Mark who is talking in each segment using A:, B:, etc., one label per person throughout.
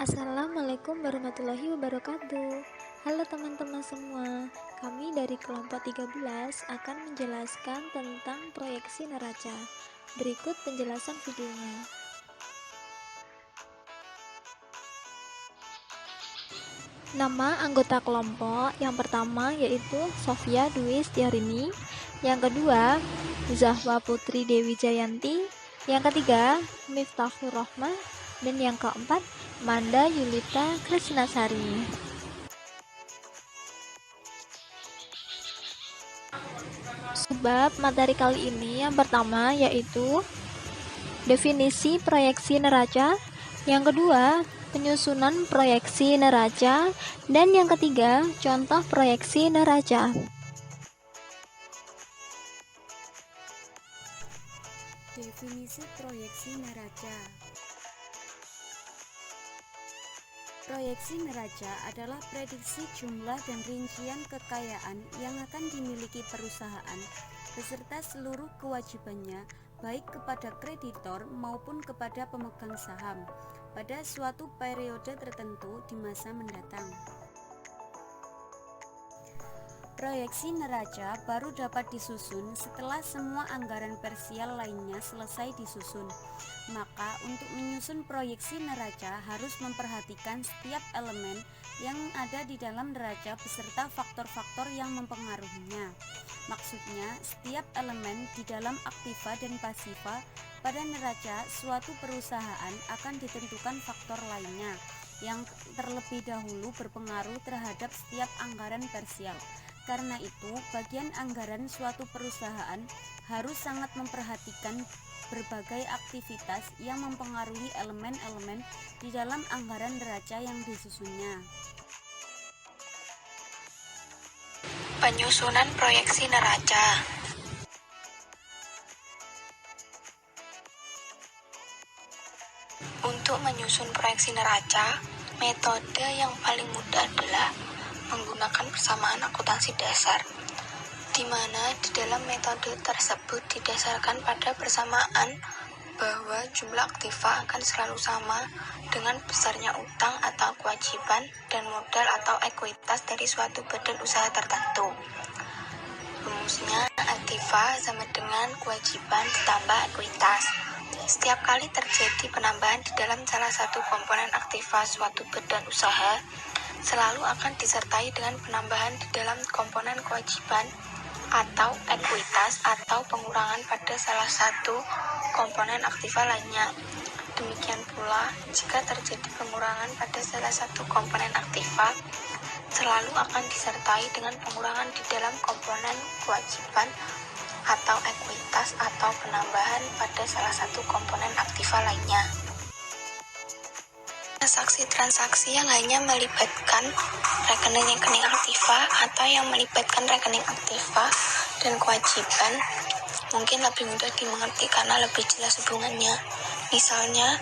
A: Assalamualaikum warahmatullahi wabarakatuh. Halo teman-teman semua. Kami dari kelompok 13 akan menjelaskan tentang proyeksi neraca. Berikut penjelasan videonya. Nama anggota kelompok yang pertama yaitu Sofia Dwi Setiarini, yang kedua Zahwa Putri Dewi Jayanti, yang ketiga Miftahur Rohmah, dan yang keempat Manda Yulita Krisnasari. Sebab materi kali ini yang pertama yaitu definisi proyeksi neraca, yang kedua penyusunan proyeksi neraca, dan yang ketiga contoh proyeksi neraca.
B: Definisi proyeksi neraca. Proyeksi neraca adalah prediksi jumlah dan rincian kekayaan yang akan dimiliki perusahaan beserta seluruh kewajibannya, baik kepada kreditor maupun kepada pemegang saham, pada suatu periode tertentu di masa mendatang. Proyeksi neraca baru dapat disusun setelah semua anggaran parsial lainnya selesai disusun. Maka untuk menyusun proyeksi neraca harus memperhatikan setiap elemen yang ada di dalam neraca beserta faktor-faktor yang mempengaruhinya. Maksudnya, setiap elemen di dalam aktiva dan pasiva pada neraca suatu perusahaan akan ditentukan faktor lainnya yang terlebih dahulu berpengaruh terhadap setiap anggaran parsial. Karena itu, bagian anggaran suatu perusahaan harus sangat memperhatikan berbagai aktivitas yang mempengaruhi elemen-elemen di dalam anggaran neraca yang disusunnya.
C: Penyusunan proyeksi neraca. Untuk menyusun proyeksi neraca, metode yang paling mudah adalah menggunakan persamaan akuntansi dasar, di mana di dalam metode tersebut didasarkan pada persamaan bahwa jumlah aktiva akan selalu sama dengan besarnya utang atau kewajiban dan modal atau ekuitas dari suatu badan usaha tertentu. Rumusnya, aktiva sama dengan kewajiban ditambah ekuitas. Setiap kali terjadi penambahan di dalam salah satu komponen aktiva suatu badan usaha, selalu akan disertai dengan penambahan di dalam komponen kewajiban atau ekuitas atau pengurangan pada salah satu komponen aktiva lainnya. Demikian pula, jika terjadi pengurangan pada salah satu komponen aktiva, selalu akan disertai dengan pengurangan di dalam komponen kewajiban atau ekuitas atau penambahan pada salah satu komponen aktiva lainnya. Transaksi-transaksi yang hanya melibatkan rekening-rekening aktiva atau yang melibatkan rekening aktiva dan kewajiban mungkin lebih mudah dimengerti karena lebih jelas hubungannya. Misalnya,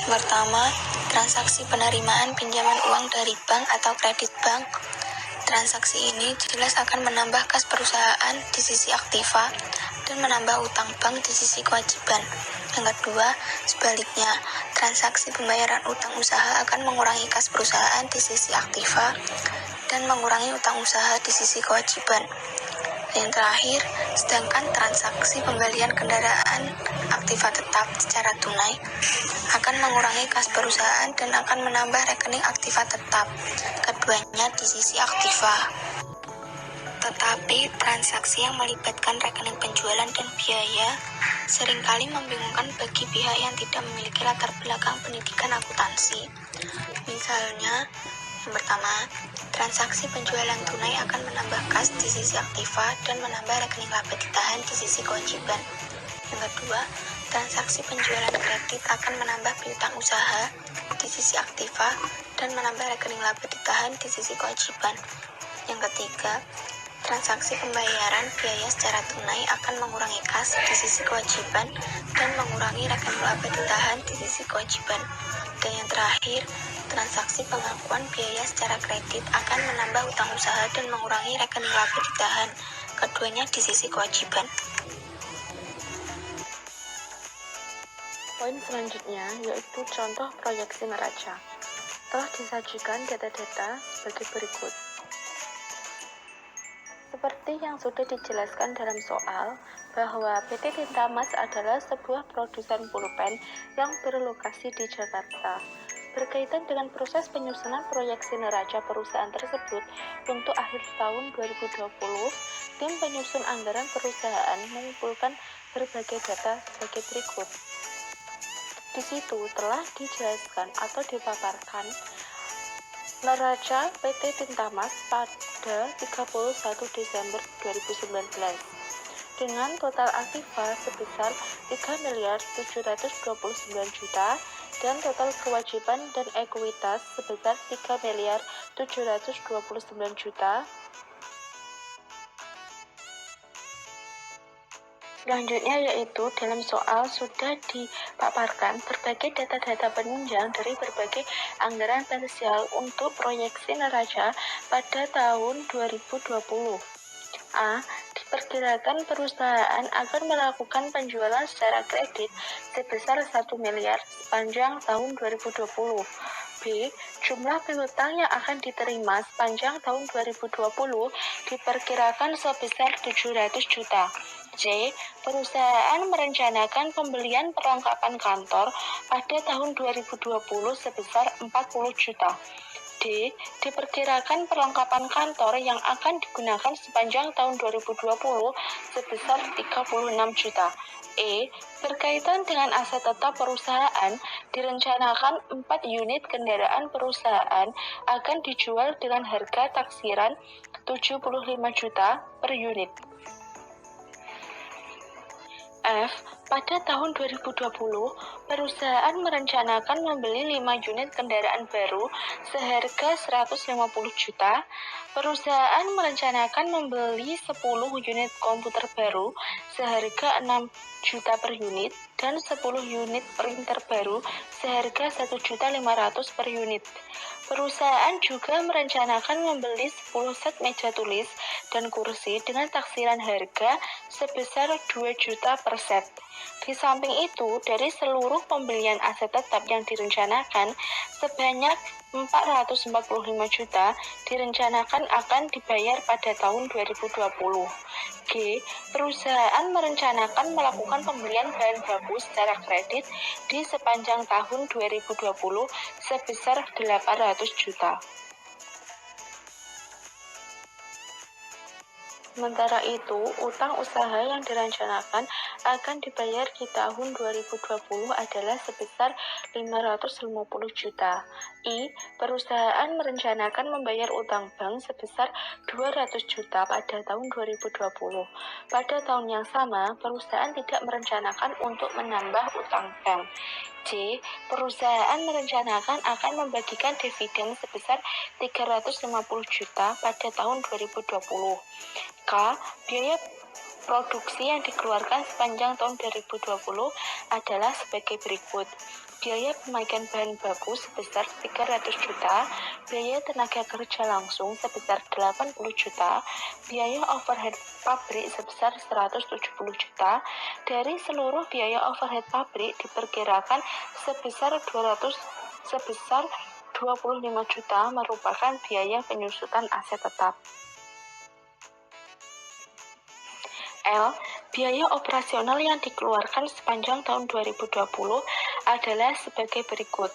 C: pertama, transaksi penerimaan pinjaman uang dari bank atau kredit bank. Transaksi ini jelas akan menambah kas perusahaan di sisi aktiva dan menambah utang bank di sisi kewajiban. Yang kedua, sebaliknya, transaksi pembayaran utang usaha akan mengurangi kas perusahaan di sisi aktiva dan mengurangi utang usaha di sisi kewajiban. Yang terakhir, sedangkan transaksi pembelian kendaraan aktiva tetap secara tunai akan mengurangi kas perusahaan dan akan menambah rekening aktiva tetap, keduanya di sisi aktiva. Tetapi transaksi yang melibatkan rekening penjualan dan biaya seringkali membingungkan bagi pihak yang tidak memiliki latar belakang pendidikan akuntansi. Misalnya, yang pertama, transaksi penjualan tunai akan menambah kas di sisi aktiva dan menambah rekening laba ditahan di sisi kewajiban. Yang kedua, transaksi penjualan kredit akan menambah piutang usaha di sisi aktiva dan menambah rekening laba ditahan di sisi kewajiban. Yang ketiga, transaksi pembayaran biaya secara tunai akan mengurangi kas di sisi kewajiban dan mengurangi rekening laba ditahan di sisi kewajiban. Dan yang terakhir, transaksi pengakuan biaya secara kredit akan menambah utang usaha dan mengurangi rekening laba ditahan, keduanya di sisi kewajiban.
D: Poin selanjutnya yaitu contoh proyeksi neraca.
C: telah disajikan data-data sebagai berikut. Seperti yang sudah dijelaskan dalam soal, bahwa PT Tinta Mas adalah sebuah produsen pulpen yang berlokasi di Jakarta. Berkaitan dengan proses penyusunan proyeksi neraca perusahaan tersebut untuk akhir tahun 2020, tim penyusun anggaran perusahaan mengumpulkan berbagai data sebagai berikut. Di situ telah dijelaskan atau dipaparkan neraca PT Tinta Mas pada 31 Desember 2019 dengan total aktiva sebesar 3.729 juta dan total kewajiban dan ekuitas sebesar 3.729 juta. Selanjutnya yaitu dalam soal sudah dipaparkan berbagai data-data penunjang dari berbagai anggaran parsial untuk proyeksi neraca pada tahun 2020. A. Diperkirakan perusahaan akan melakukan penjualan secara kredit sebesar 1 miliar sepanjang tahun 2020. B. Jumlah piutang yang akan diterima sepanjang tahun 2020 diperkirakan sebesar 700 juta. C. Perusahaan merencanakan pembelian perlengkapan kantor pada tahun 2020 sebesar 40 juta. D. Diperkirakan perlengkapan kantor yang akan digunakan sepanjang tahun 2020 sebesar 36 juta. E. Berkaitan dengan aset tetap perusahaan, direncanakan 4 unit kendaraan perusahaan akan dijual dengan harga taksiran 75 juta per unit. F. Pada tahun 2020, perusahaan merencanakan membeli 5 unit kendaraan baru seharga 150 juta. Perusahaan merencanakan membeli 10 unit komputer baru seharga 6 juta per unit dan 10 unit printer baru seharga 1.500.000 per unit. Perusahaan juga merencanakan membeli 10 set meja tulis dan kursi dengan taksiran harga sebesar 2 juta per set. Di samping itu, dari seluruh pembelian aset tetap yang direncanakan, sebanyak 445 juta direncanakan akan dibayar pada tahun 2020. G. Perusahaan merencanakan melakukan pembelian bahan baku secara kredit di sepanjang tahun 2020 sebesar 800 juta. Sementara itu, utang usaha yang direncanakan akan dibayar di tahun 2020 adalah sebesar 550 juta. I. Perusahaan merencanakan membayar utang bank sebesar 200 juta pada tahun 2020. Pada tahun yang sama, perusahaan tidak merencanakan untuk menambah utang bank. C. Perusahaan merencanakan akan membagikan dividen sebesar 350 juta pada tahun 2020. K. Biaya produksi yang dikeluarkan sepanjang tahun 2020 adalah sebagai berikut. Biaya pemakaian bahan baku sebesar 300 juta, biaya tenaga kerja langsung sebesar 80 juta, biaya overhead pabrik sebesar 170 juta. Dari seluruh biaya overhead pabrik diperkirakan sebesar 25 juta merupakan biaya penyusutan aset tetap. L. Biaya operasional yang dikeluarkan sepanjang tahun 2020 adalah sebagai berikut.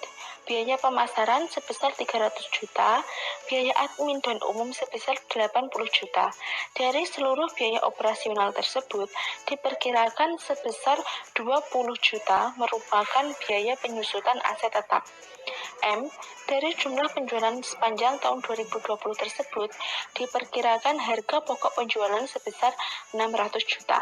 C: Biaya pemasaran sebesar 300 juta, biaya admin dan umum sebesar 80 juta. Dari seluruh biaya operasional tersebut, diperkirakan sebesar 20 juta merupakan biaya penyusutan aset tetap. M. Dari jumlah penjualan sepanjang tahun 2020 tersebut, diperkirakan harga pokok penjualan sebesar 600 juta.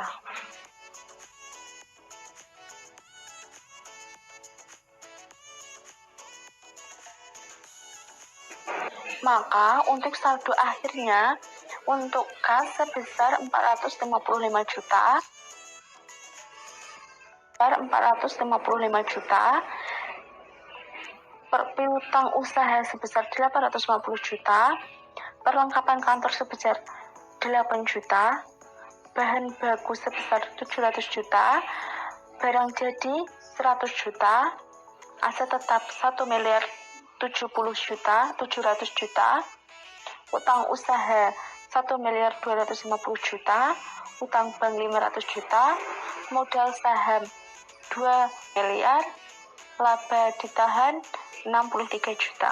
C: Maka untuk saldo akhirnya untuk kas sebesar 455 juta, piutang usaha sebesar 850 juta, perlengkapan kantor sebesar 8 juta, bahan baku sebesar 700 juta, barang jadi 100 juta, aset tetap 1 miliar
D: 70.700.000.000, utang usaha 1.250.000.000, utang bank 500 juta, modal saham 2 miliar, laba ditahan 63 juta.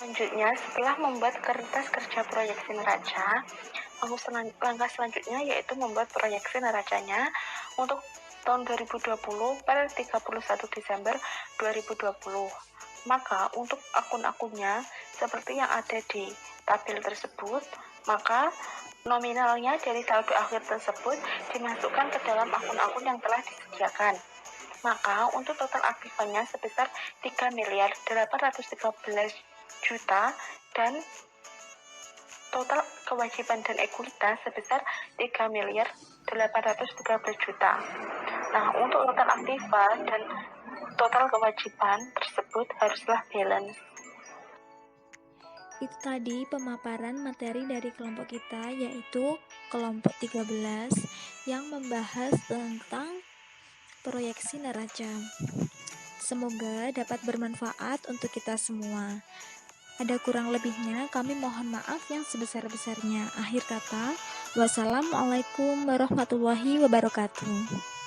D: Selanjutnya, setelah membuat kertas kerja proyeksi neraca, langkah selanjutnya yaitu membuat proyeksi neracanya untuk tahun 2020 per 31 Desember 2020. Maka untuk akun-akunnya seperti yang ada di tabel tersebut, maka nominalnya dari saldo akhir tersebut dimasukkan ke dalam akun-akun yang telah disediakan. Maka untuk total aktifannya sebesar 3.813.000.000 dan total kewajiban dan ekuitas sebesar 3.813.000.000. Nah, untuk total aktifan dan total kewajiban tersebut haruslah balance.
A: Itu tadi pemaparan materi dari kelompok kita, yaitu kelompok 13 yang membahas tentang proyeksi neraca. Semoga dapat bermanfaat untuk kita semua. Ada kurang lebihnya, kami mohon maaf yang sebesar-besarnya. Akhir kata, wassalamualaikum warahmatullahi wabarakatuh.